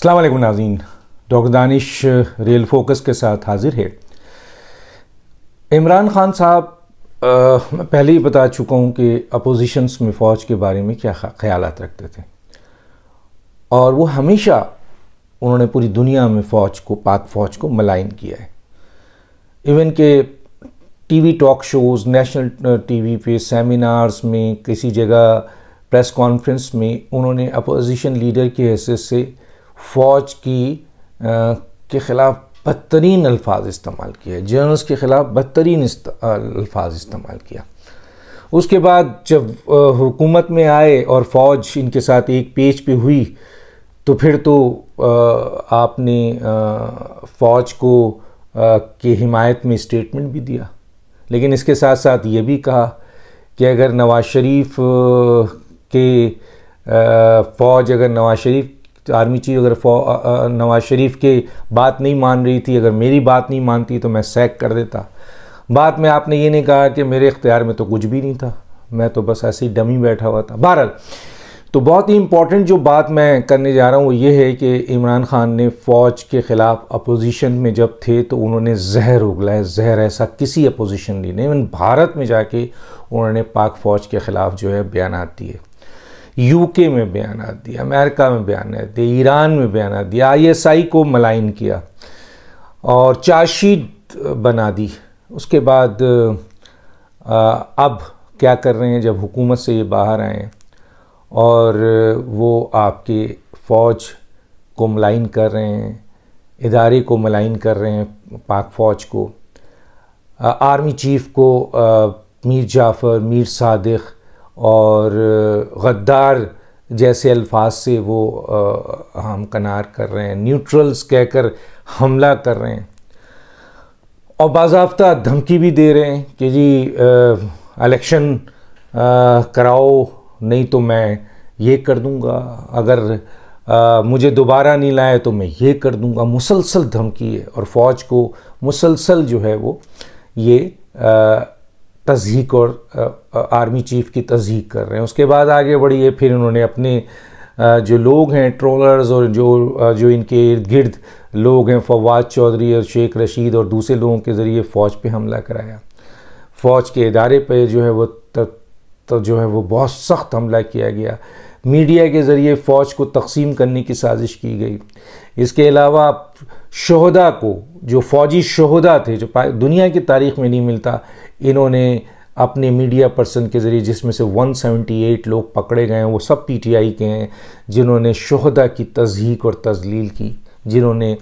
السلام علیکم ناظرین، ڈاکٹر دانش ریئل فوکس کے ساتھ حاضر ہے۔ عمران خان صاحب میں پہلے ہی بتا چکا ہوں کہ اپوزیشنز میں فوج کے بارے میں کیا خیالات رکھتے تھے، اور وہ ہمیشہ انہوں نے پوری دنیا میں فوج کو، پاک فوج کو ملائن کیا ہے۔ ایون کہ T V talk shows, national T V پہ، سیمینارز میں، کسی جگہ پریس کانفرنس میں انہوں نے اپوزیشن لیڈر کی حیثیت سے فوج کے خلاف بدترین الفاظ استعمال کیا، جنرلز کے خلاف بدترین الفاظ استعمال کیا۔ اس کے بعد جب حکومت میں آئے اور فوج ان کے ساتھ ایک پیج پہ ہوئی تو پھر تو آپ نے فوج کو کی حمایت میں اسٹیٹمنٹ بھی دیا، لیکن اس کے ساتھ ساتھ یہ بھی کہا کہ اگر نواز شریف کے فوج، اگر نواز شریف آرمی چیف، اگر نواز شریف کے بات نہیں مان رہی تھی، اگر میری بات نہیں مانتی تو میں سیک کر دیتا۔ بعد میں آپ نے یہ نہیں کہا کہ میرے اختیار میں تو کچھ بھی نہیں تھا، میں تو بس ایسے ہی ڈمی بیٹھا ہوا تھا۔ بہرحال تو بہت ہی امپورٹنٹ جو بات میں کرنے جا رہا ہوں وہ یہ ہے کہ عمران خان نے فوج کے خلاف اپوزیشن میں جب تھے تو انہوں نے زہر اگلا ہے، زہر ایسا کسی اپوزیشن لیڈر نے، ایون بھارت میں جا کے انہوں نے پاک فوج کے خلاف جو ہے بیانات دیے، یو کے میں بیانات دیے، امریکہ میں بیانات دیے، ایران میں بیانات دیا، آئی ایس آئی کو ملائن کیا اور چارج شیٹ بنا دی۔ اس کے بعد اب کیا کر رہے ہیں جب حکومت سے یہ باہر آئے ہیں اور وہ آپ کے فوج کو ملائن کر رہے ہیں، ادارے کو ملائن کر رہے ہیں، پاک فوج کو، آرمی چیف کو میر جعفر، میر صادق اور غدار جیسے الفاظ سے وہ ہمکنار کر رہے ہیں، نیوٹرلز کہہ کر حملہ کر رہے ہیں، اور باضابطہ دھمکی بھی دے رہے ہیں کہ جی الیکشن کراؤ نہیں تو میں یہ کر دوں گا، اگر مجھے دوبارہ نہیں لائے تو میں یہ کر دوں گا۔ مسلسل دھمکی ہے اور فوج کو مسلسل جو ہے وہ یہ تضحیک اور آرمی چیف کی تضحیک کر رہے ہیں۔ اس کے بعد آگے بڑھیے، پھر انہوں نے اپنے جو لوگ ہیں ٹرولرز اور جو ان کے ارد گرد لوگ ہیں، فواد چودھری اور شیخ رشید اور دوسرے لوگوں کے ذریعے فوج پہ حملہ کرایا، فوج کے ادارے پہ جو ہے وہ بہت سخت حملہ کیا گیا، میڈیا کے ذریعے فوج کو تقسیم کرنے کی سازش کی گئی۔ اس کے علاوہ شہداء کو، جو فوجی شہداء تھے جو دنیا کی تاریخ میں نہیں ملتا، انہوں نے اپنے میڈیا پرسن کے ذریعے، جس میں سے 178 لوگ پکڑے گئے ہیں، وہ سب پی ٹی آئی کے ہیں، جنہوں نے شہداء کی تضحیک اور تذلیل کی، جنہوں نے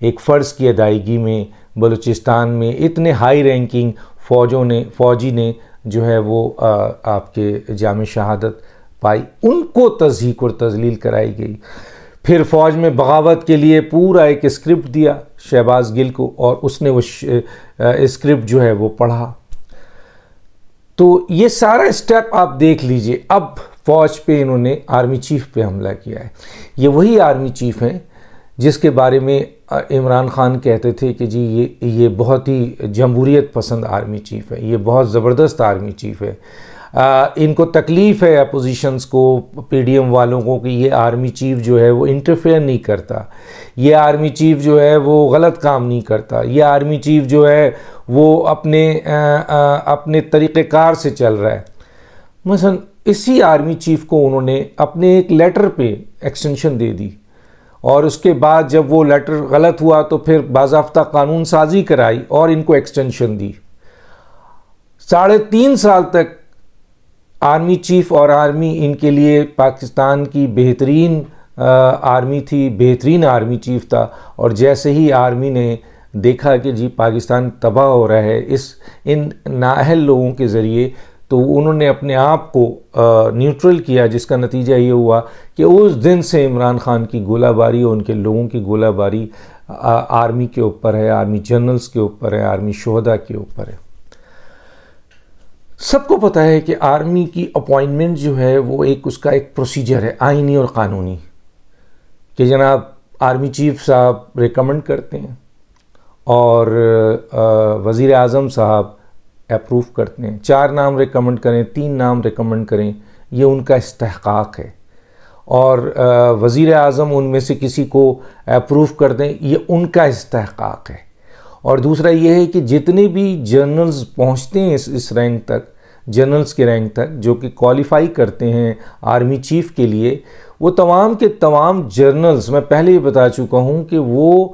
ایک فرض کی ادائیگی میں بلوچستان میں اتنے ہائی رینکنگ فوجی نے جو ہے وہ آپ کے جام شہادت پائی، ان کو تضحیک اور تذلیل کرائی گئی۔ پھر فوج میں بغاوت کے لیے پورا ایک اسکرپٹ دیا شہباز گل کو، اور اس نے وہ اسکرپٹ جو ہے وہ پڑھا۔ تو یہ سارا اسٹیپ آپ دیکھ لیجئے۔ اب فوج پہ انہوں نے آرمی چیف پہ حملہ کیا ہے۔ یہ وہی آرمی چیف ہیں جس کے بارے میں عمران خان کہتے تھے کہ جی یہ بہت ہی جمہوریت پسند آرمی چیف ہے، یہ بہت زبردست آرمی چیف ہے۔ ان کو تکلیف ہے اپوزیشنز کو، پی ڈی ایم والوں کو، کہ یہ آرمی چیف جو ہے وہ انٹرفیئر نہیں کرتا، یہ آرمی چیف جو ہے وہ غلط کام نہیں کرتا، یہ آرمی چیف جو ہے وہ اپنے طریقہ کار سے چل رہا ہے۔ مثلا اسی آرمی چیف کو انہوں نے اپنے ایک لیٹر پہ ایکسٹینشن دے دی، اور اس کے بعد جب وہ لیٹر غلط ہوا تو پھر باضابطہ قانون سازی کرائی اور ان کو ایکسٹینشن دی۔ 3.5 سال تک آرمی چیف اور آرمی ان کے لیے پاکستان کی بہترین آرمی تھی، بہترین آرمی چیف تھا، اور جیسے ہی آرمی نے دیکھا کہ جی پاکستان تباہ ہو رہا ہے ان نااہل لوگوں کے ذریعے، تو انہوں نے اپنے آپ کو نیوٹرل کیا، جس کا نتیجہ یہ ہوا کہ اس دن سے عمران خان کی گولہ باری اور ان کے لوگوں کی گولہ باری آرمی کے اوپر ہے، آرمی جنرلز کے اوپر ہے، آرمی شہداء کے اوپر ہے۔ سب کو پتہ ہے کہ آرمی کی اپوائنٹمنٹ جو ہے وہ اس کا ایک پروسیجر ہے، آئینی اور قانونی، کہ جناب آرمی چیف صاحب ریکمنڈ کرتے ہیں اور وزیر اعظم صاحب اپروو کرتے ہیں۔ 4 نام ریکمنڈ کریں، 3 نام ریکمنڈ کریں، یہ ان کا استحقاق ہے، اور وزیر اعظم ان میں سے کسی کو اپروو کر دیں، یہ ان کا استحقاق ہے۔ اور دوسرا یہ ہے کہ جتنے بھی جنرلز پہنچتے ہیں اس رینک تک، جنرلز کے رینک تک، جو کہ کوالیفائی کرتے ہیں آرمی چیف کے لیے، وہ تمام کے تمام جنرلز، میں پہلے ہی بتا چکا ہوں کہ وہ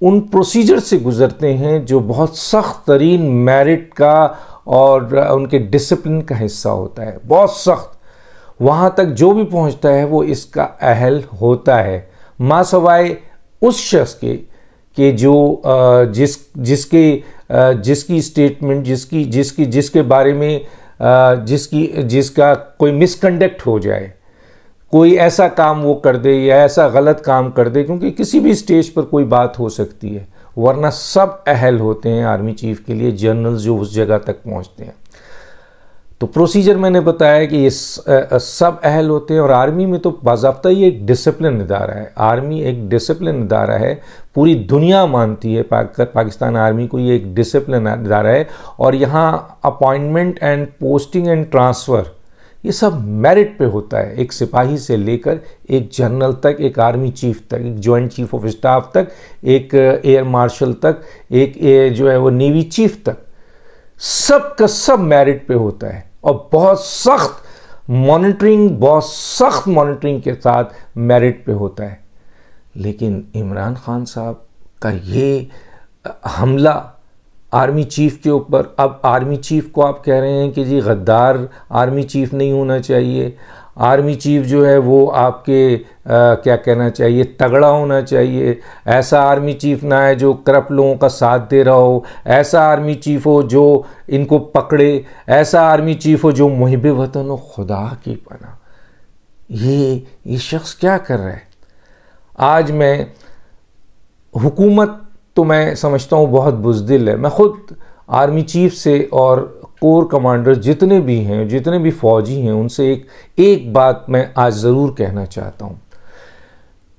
ان پروسیجر سے گزرتے ہیں جو بہت سخت ترین میرٹ کا اور ان کے ڈسپلن کا حصہ ہوتا ہے، بہت سخت۔ وہاں تک جو بھی پہنچتا ہے وہ اس کا اہل ہوتا ہے، ماں سوائے اس شخص کے کہ جو جس کی اسٹیٹمنٹ، جس کے بارے میں جس کا کوئی مس کنڈکٹ ہو جائے، کوئی ایسا کام وہ کر دے یا ایسا غلط کام کر دے، کیونکہ کسی بھی اسٹیج پر کوئی بات ہو سکتی ہے، ورنہ سب اہل ہوتے ہیں آرمی چیف کے لیے، جنرل جو اس جگہ تک پہنچتے ہیں۔ تو پروسیجر میں نے بتایا کہ یہ سب اہل ہوتے ہیں، اور آرمی میں تو باضابطہ یہ ایک ڈسپلن ادارہ ہے، آرمی ایک ڈسپلن ادارہ ہے، پوری دنیا مانتی ہے پاکستان آرمی کو، یہ ایک ڈسپلن ادارہ ہے، اور یہاں appointment and posting and transfer یہ سب میرٹ پہ ہوتا ہے، ایک سپاہی سے لے کر ایک جنرل تک، ایک آرمی چیف تک، ایک جوائنٹ چیف آف اسٹاف تک، ایک ایئر مارشل تک، ایک جو ہے وہ نیوی چیف تک، سب کا سب میرٹ پہ ہوتا ہے، اور بہت سخت مانیٹرنگ کے ساتھ میرٹ پہ ہوتا ہے۔ لیکن عمران خان صاحب کا یہ حملہ آرمی چیف کے اوپر، اب آرمی چیف کو آپ کہہ رہے ہیں کہ جی غدار آرمی چیف نہیں ہونا چاہیے، آرمی چیف جو ہے وہ آپ کے کیا کہنا چاہیے، تگڑا ہونا چاہیے، ایسا آرمی چیف نہ ہے جو کرپٹ لوگوں کا ساتھ دے رہا ہو، ایسا آرمی چیف ہو جو ان کو پکڑے، ایسا آرمی چیف ہو جو محب وطن ہو۔ خدا کی پناہ، یہ شخص کیا کر رہا ہے؟ آج میں حکومت تو میں سمجھتا ہوں بہت بزدل ہے، میں خود آرمی چیف سے اور کور کمانڈر جتنے بھی ہیں، جتنے بھی فوجی ہیں، ان سے ایک بات میں آج ضرور کہنا چاہتا ہوں۔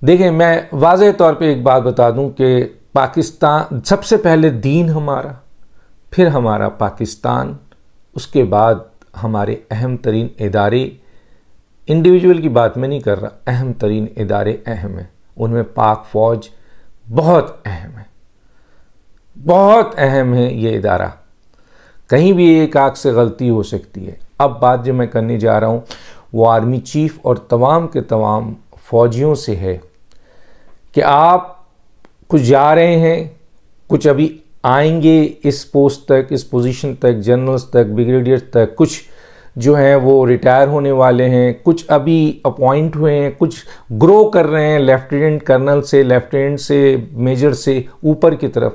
دیکھیں، میں واضح طور پہ ایک بات بتا دوں کہ پاکستان سب سے پہلے دین ہمارا، پھر ہمارا پاکستان، اس کے بعد ہمارے اہم ترین ادارے، انڈیویجول کی بات میں نہیں کر رہا، اہم ترین ادارے اہم ہیں، ان میں پاک فوج بہت اہم ہے، بہت اہم ہے یہ ادارہ، کہیں بھی ایک آنکھ سے غلطی ہو سکتی ہے۔ اب بات جو میں کرنے جا رہا ہوں وہ آرمی چیف اور تمام کے تمام فوجیوں سے ہے کہ آپ کچھ جا رہے ہیں، کچھ ابھی آئیں گے اس پوسٹ تک، اس پوزیشن تک، جنرلز تک، بریگیڈیئر تک، کچھ جو ہیں وہ ریٹائر ہونے والے ہیں، کچھ ابھی اپوائنٹ ہوئے ہیں، کچھ گرو کر رہے ہیں لیفٹیننٹ کرنل سے، لیفٹیننٹ سے، میجر سے اوپر کی طرف۔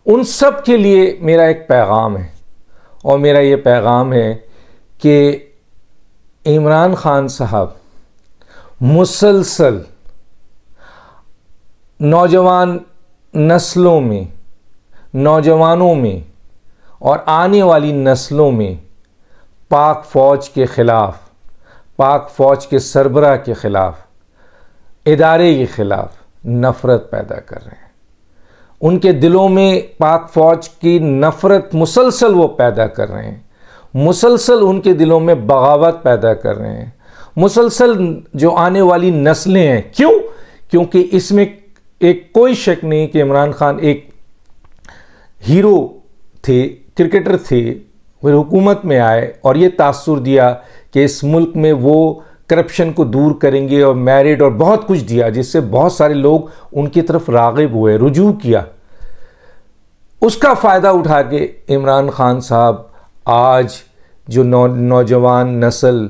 ان سب کے لیے میرا ایک پیغام ہے، اور میرا یہ پیغام ہے کہ عمران خان صاحب مسلسل نوجوان نسلوں میں، نوجوانوں میں اور آنے والی نسلوں میں پاک فوج کے خلاف، پاک فوج کے سربراہ کے خلاف، ادارے کے خلاف نفرت پیدا کر رہے ہیں۔ ان کے دلوں میں پاک فوج کی نفرت مسلسل وہ پیدا کر رہے ہیں، مسلسل ان کے دلوں میں بغاوت پیدا کر رہے ہیں، مسلسل جو آنے والی نسلیں ہیں۔ کیوں؟ کیونکہ اس میں ایک کوئی شک نہیں کہ عمران خان ایک ہیرو تھے، کرکٹر تھے، وہ حکومت میں آئے اور یہ تاثر دیا کہ اس ملک میں وہ کرپشن کو دور کریں گے، اور میرٹ اور بہت کچھ دیا، جس سے بہت سارے لوگ ان کی طرف راغب ہوئے، رجوع کیا۔ اس کا فائدہ اٹھا کے عمران خان صاحب آج جو نوجوان نسل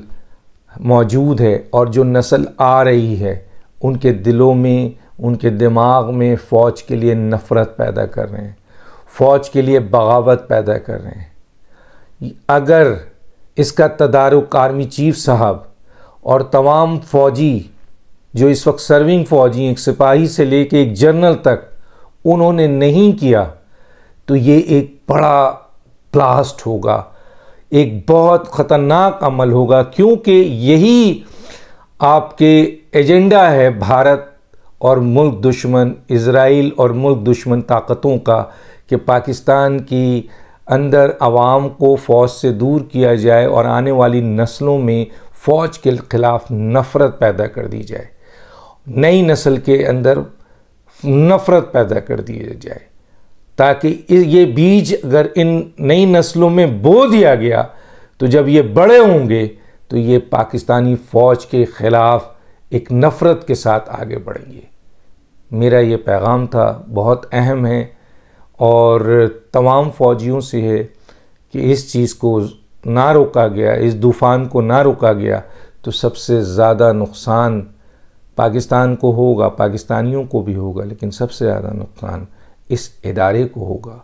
موجود ہے اور جو نسل آ رہی ہے، ان کے دلوں میں، ان کے دماغ میں فوج کے لیے نفرت پیدا کر رہے ہیں، فوج کے لیے بغاوت پیدا کر رہے ہیں۔ اگر اس کا تدارک آرمی چیف صاحب اور تمام فوجی جو اس وقت سرونگ فوجی، ایک سپاہی سے لے کے ایک جنرل تک، انہوں نے نہیں کیا تو یہ ایک بڑا بلاسٹ ہوگا، ایک بہت خطرناک عمل ہوگا، کیونکہ یہی آپ کے ایجنڈا ہے بھارت اور ملک دشمن اسرائیل اور ملک دشمن طاقتوں کا، کہ پاکستان کی اندر عوام کو فوج سے دور کیا جائے اور آنے والی نسلوں میں فوج کے خلاف نفرت پیدا کر دی جائے، نئی نسل کے اندر نفرت پیدا کر دی جائے، تاکہ یہ بیج اگر ان نئی نسلوں میں بو دیا گیا تو جب یہ بڑے ہوں گے تو یہ پاکستانی فوج کے خلاف ایک نفرت کے ساتھ آگے بڑھیں گے۔ میرا یہ پیغام تھا، بہت اہم ہے، اور تمام فوجیوں سے ہے کہ اس چیز کو نہ روکا گیا، اس طوفان کو نہ روکا گیا تو سب سے زیادہ نقصان پاکستان کو ہوگا، پاکستانیوں کو بھی ہوگا، لیکن سب سے زیادہ نقصان اس ادارے کو ہوگا،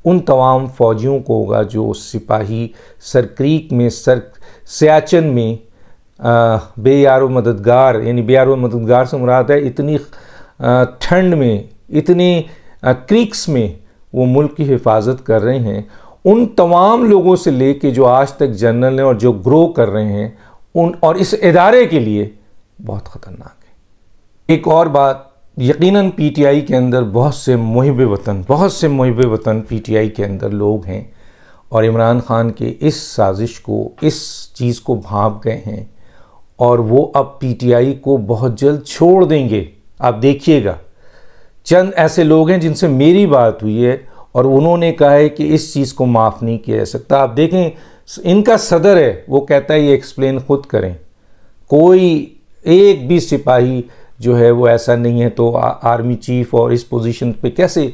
ان تمام فوجیوں کو ہوگا جو سپاہی سرکریک میں سیاچن میں بے یار و مددگار، یعنی بے یار و مددگار سے مراد ہے اتنی ٹھنڈ میں، اتنی کریکس میں وہ ملک کی حفاظت کر رہے ہیں، ان تمام لوگوں سے لے کے جو آج تک جنرل ہیں اور جو گرو کر رہے ہیں، اور اس ادارے کے لیے بہت خطرناک ہے۔ ایک اور بات، یقیناً پی ٹی آئی کے اندر بہت سے محب وطن پی ٹی آئی کے اندر لوگ ہیں، اور عمران خان کے اس سازش کو، اس چیز کو بھانپ گئے ہیں، اور وہ اب پی ٹی آئی کو بہت جلد چھوڑ دیں گے۔ آپ دیکھیے گا، چند ایسے لوگ ہیں جن سے میری بات ہوئی ہے اور انہوں نے کہا ہے کہ اس چیز کو معاف نہیں کیا جا سکتا۔ آپ دیکھیں، ان کا صدر ہے، وہ کہتا ہے یہ ایکسپلین خود کریں، کوئی ایک بھی سپاہی جو ہے وہ ایسا نہیں ہے، تو آرمی چیف اور اس پوزیشن پہ کیسے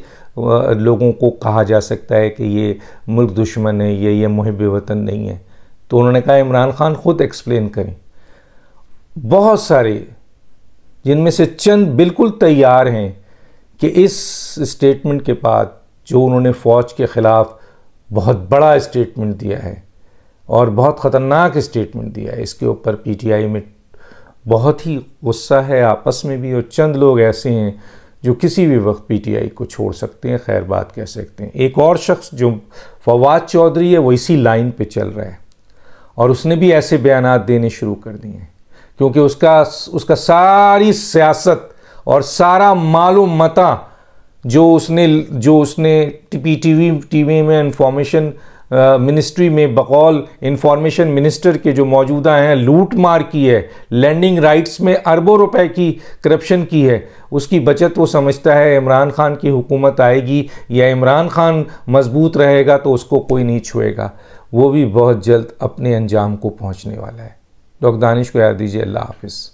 لوگوں کو کہا جا سکتا ہے کہ یہ ملک دشمن ہے، یہ محب وطن نہیں ہے؟ تو انہوں نے کہا عمران خان خود ایکسپلین کریں۔ بہت سارے، جن میں سے چند بالکل تیار ہیں کہ اس اسٹیٹمنٹ کے بعد جو انہوں نے فوج کے خلاف بہت بڑا اسٹیٹمنٹ دیا ہے اور بہت خطرناک اسٹیٹمنٹ دیا ہے، اس کے اوپر پی ٹی آئی میں بہت ہی غصہ ہے آپس میں بھی، اور چند لوگ ایسے ہیں جو کسی بھی وقت پی ٹی آئی کو چھوڑ سکتے ہیں، خیر بات کہہ سکتے ہیں۔ ایک اور شخص جو فواد چودھری ہے، وہ اسی لائن پہ چل رہا ہے، اور اس نے بھی ایسے بیانات دینے شروع کر دیے ہیں، کیونکہ اس کا ساری سیاست اور سارا مال و متاع جو اس نے ٹی وی میں انفارمیشن منسٹری میں بقول انفارمیشن منسٹر کے جو موجودہ ہیں لوٹ مار کی ہے، لینڈنگ رائٹس میں اربوں روپے کی کرپشن کی ہے، اس کی بچت وہ سمجھتا ہے عمران خان کی حکومت آئے گی یا عمران خان مضبوط رہے گا تو اس کو کوئی نہیں چھوئے گا، وہ بھی بہت جلد اپنے انجام کو پہنچنے والا ہے۔ ڈاکٹر دانش کو یاد دیجیے۔ اللہ حافظ۔